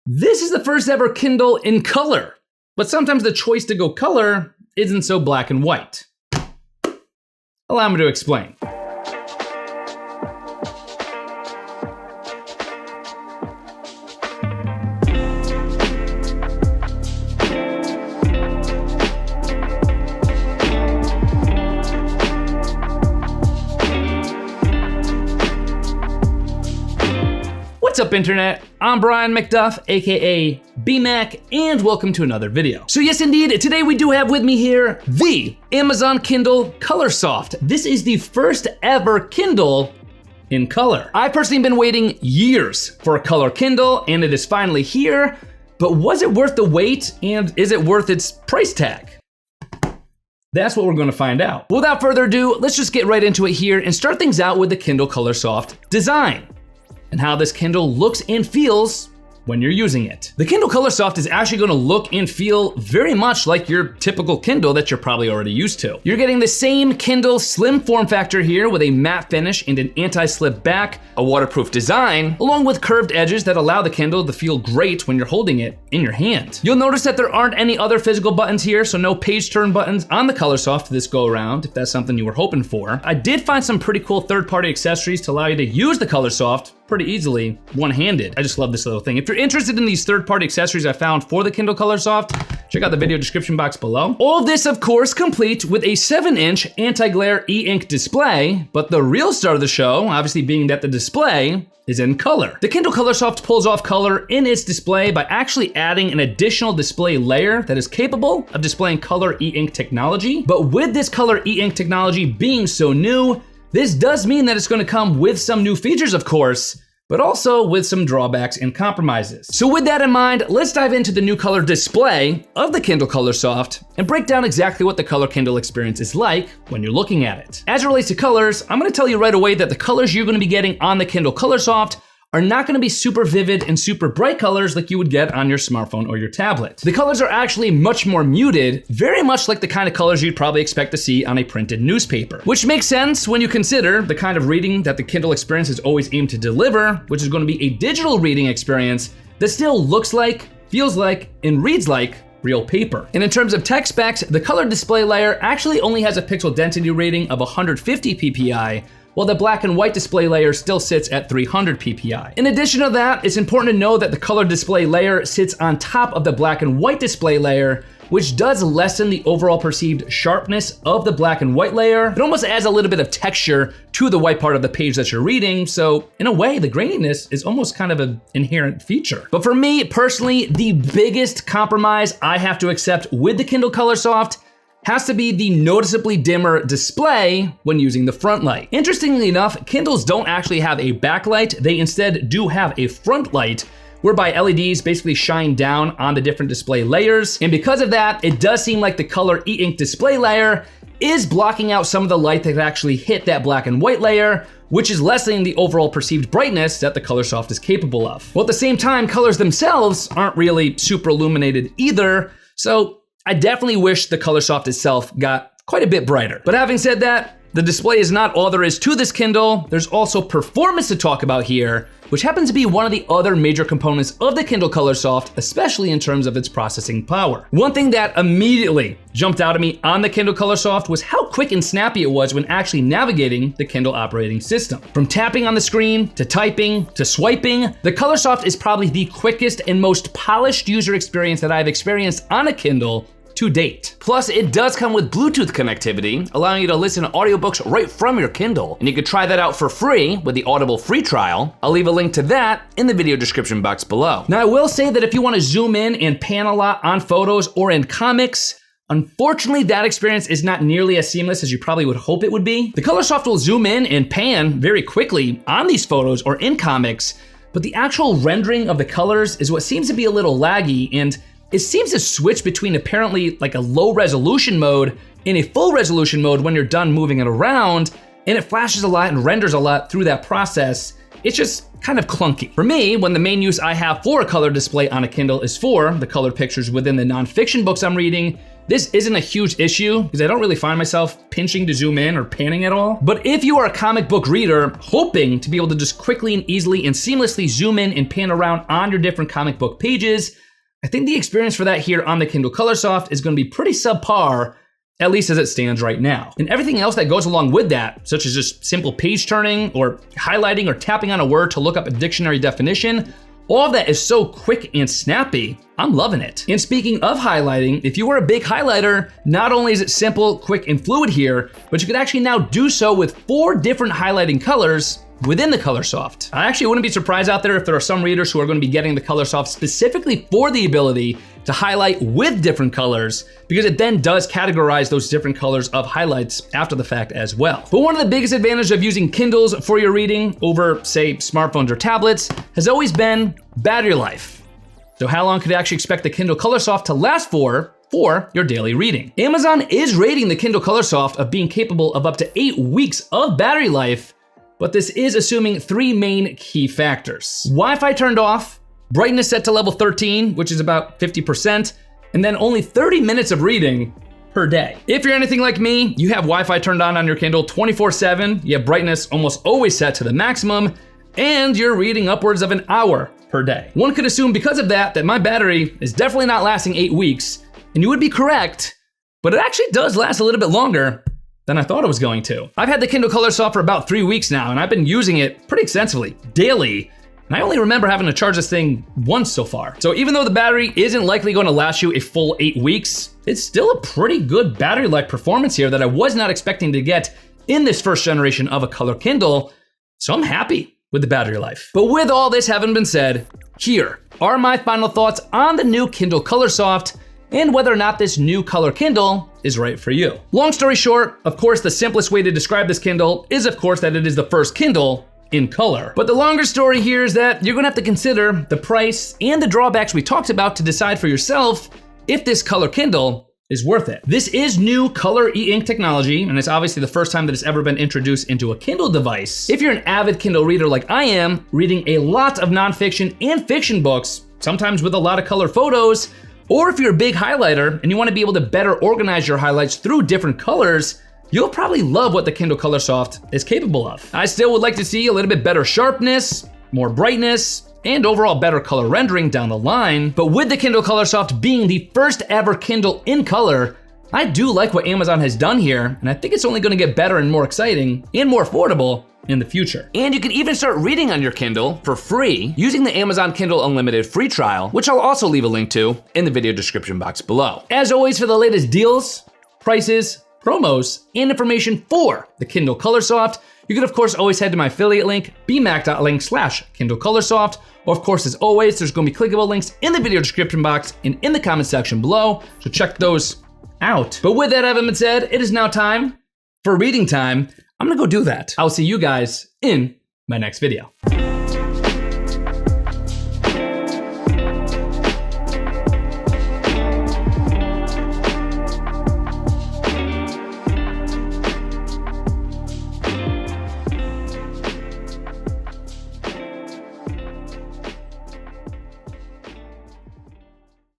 This is the first ever Kindle in color, but sometimes the choice to go color isn't so black and white. Allow me to explain. What's up, internet? I'm Brian MacDuff, aka BMAC, and welcome to another video. So yes, indeed, today we do have with me here the Amazon Kindle Colorsoft. This is the first ever Kindle in color. I've personally been waiting years for a color Kindle, and it is finally here, but was it worth the wait, and is it worth its price tag? That's what we're gonna find out. Without further ado, let's just get right into it here and start things out with the Kindle Colorsoft design and how this Kindle looks and feels when you're using it. The Kindle Colorsoft is actually gonna look and feel very much like your typical Kindle that you're probably already used to. You're getting the same Kindle slim form factor here with a matte finish and an anti-slip back, a waterproof design, along with curved edges that allow the Kindle to feel great when you're holding it in your hand. You'll notice that there aren't any other physical buttons here, so no page turn buttons on the Colorsoft this go around, if that's something you were hoping for. I did find some pretty cool third-party accessories to allow you to use the Colorsoft pretty easily, one-handed. I just love this little thing. If you're interested in these third-party accessories I found for the Kindle Colorsoft, check out the video description box below. All of this, of course, complete with a 7-inch anti-glare e-ink display, but the real star of the show, obviously being that the display is in color. The Kindle Colorsoft pulls off color in its display by actually adding an additional display layer that is capable of displaying color e-ink technology. But with this color e-ink technology being so new, this does mean that it's gonna come with some new features, of course, but also with some drawbacks and compromises. So with that in mind, let's dive into the new color display of the Kindle Colorsoft and break down exactly what the color Kindle experience is like when you're looking at it. As it relates to colors, I'm gonna tell you right away that the colors you're gonna be getting on the Kindle Colorsoft are not gonna be super vivid and super bright colors like you would get on your smartphone or your tablet. The colors are actually much more muted, very much like the kind of colors you'd probably expect to see on a printed newspaper, which makes sense when you consider the kind of reading that the Kindle experience is always aimed to deliver, which is gonna be a digital reading experience that still looks like, feels like, and reads like real paper. And in terms of tech specs, the color display layer actually only has a pixel density rating of 150 ppi, while the black and white display layer still sits at 300 ppi. In addition to that, it's important to know that the color display layer sits on top of the black and white display layer, which does lessen the overall perceived sharpness of the black and white layer. It almost adds a little bit of texture to the white part of the page that you're reading, so in a way, the graininess is almost kind of an inherent feature. But for me, personally, the biggest compromise I have to accept with the Kindle Colorsoft has to be the noticeably dimmer display when using the front light. Interestingly enough, Kindles don't actually have a backlight, they instead do have a front light, whereby LEDs basically shine down on the different display layers. And because of that, it does seem like the color e-ink display layer is blocking out some of the light that actually hit that black and white layer, which is lessening the overall perceived brightness that the Colorsoft is capable of. Well, at the same time, colors themselves aren't really super illuminated either, so I definitely wish the Colorsoft itself got quite a bit brighter. But having said that, the display is not all there is to this Kindle. There's also performance to talk about here, which happens to be one of the other major components of the Kindle Colorsoft, especially in terms of its processing power. One thing that immediately jumped out at me on the Kindle Colorsoft was how quick and snappy it was when actually navigating the Kindle operating system. From tapping on the screen, to typing, to swiping, the Colorsoft is probably the quickest and most polished user experience that I've experienced on a Kindle to date. Plus, it does come with Bluetooth connectivity, allowing you to listen to audiobooks right from your Kindle, and you can try that out for free with the Audible free trial. I'll leave a link to that in the video description box below. Now, I will say that if you want to zoom in and pan a lot on photos or in comics, unfortunately, that experience is not nearly as seamless as you probably would hope it would be. The Colorsoft will zoom in and pan very quickly on these photos or in comics, but the actual rendering of the colors is what seems to be a little laggy, and it seems to switch between apparently like a low resolution mode and a full resolution mode when you're done moving it around, and it flashes a lot and renders a lot through that process. It's just kind of clunky. For me, when the main use I have for a color display on a Kindle is for the colored pictures within the nonfiction books I'm reading, this isn't a huge issue because I don't really find myself pinching to zoom in or panning at all. But if you are a comic book reader hoping to be able to just quickly and easily and seamlessly zoom in and pan around on your different comic book pages, I think the experience for that here on the Kindle Colorsoft is going to be pretty subpar, at least as it stands right now. And everything else that goes along with that, such as just simple page turning or highlighting or tapping on a word to look up a dictionary definition, all of that is so quick and snappy. I'm loving it. And speaking of highlighting, if you are a big highlighter, not only is it simple, quick, and fluid here, but you could actually now do so with 4 different highlighting colors within the Colorsoft. I actually wouldn't be surprised out there if there are some readers who are going to be getting the Colorsoft specifically for the ability to highlight with different colors, because it then does categorize those different colors of highlights after the fact as well. But one of the biggest advantages of using Kindles for your reading over, say, smartphones or tablets has always been battery life. So how long could you actually expect the Kindle Colorsoft to last for your daily reading? Amazon is rating the Kindle Colorsoft of being capable of up to 8 weeks of battery life, but this is assuming 3 main key factors. Wi-Fi turned off, brightness set to level 13, which is about 50%, and then only 30 minutes of reading per day. If you're anything like me, you have Wi-Fi turned on your Kindle 24/7, you have brightness almost always set to the maximum, and you're reading upwards of an hour per day. One could assume because of that my battery is definitely not lasting 8 weeks, and you would be correct, but it actually does last a little bit longer than I thought it was going to. I've had the Kindle Colorsoft for about 3 weeks now, and I've been using it pretty extensively, daily, and I only remember having to charge this thing once so far. So even though the battery isn't likely going to last you a full 8 weeks, it's still a pretty good battery life performance here that I was not expecting to get in this first generation of a color Kindle, so I'm happy with the battery life. But with all this having been said, here are my final thoughts on the new Kindle Colorsoft and whether or not this new color Kindle is right for you. Long story short, of course, the simplest way to describe this Kindle is, of course, that it is the first Kindle in color. But the longer story here is that you're gonna have to consider the price and the drawbacks we talked about to decide for yourself if this color Kindle is worth it. This is new color e-ink technology, and it's obviously the first time that it's ever been introduced into a Kindle device. If you're an avid Kindle reader like I am, reading a lot of nonfiction and fiction books, sometimes with a lot of color photos, or if you're a big highlighter and you wanna be able to better organize your highlights through different colors, you'll probably love what the Kindle Colorsoft is capable of. I still would like to see a little bit better sharpness, more brightness, and overall better color rendering down the line. But with the Kindle Colorsoft being the first ever Kindle in color, I do like what Amazon has done here, and I think it's only gonna get better and more exciting and more affordable in the future. And you can even start reading on your Kindle for free using the Amazon Kindle Unlimited free trial, which I'll also leave a link to in the video description box below. As always, for the latest deals, prices, promos, and information for the Kindle Colorsoft, you can of course always head to my affiliate link, bmac.link/Kindle Colorsoft, or of course as always, there's gonna be clickable links in the video description box and in the comment section below, so check those out. But with that having been said, it is now time for reading time. I'm gonna go do that. I'll see you guys in my next video.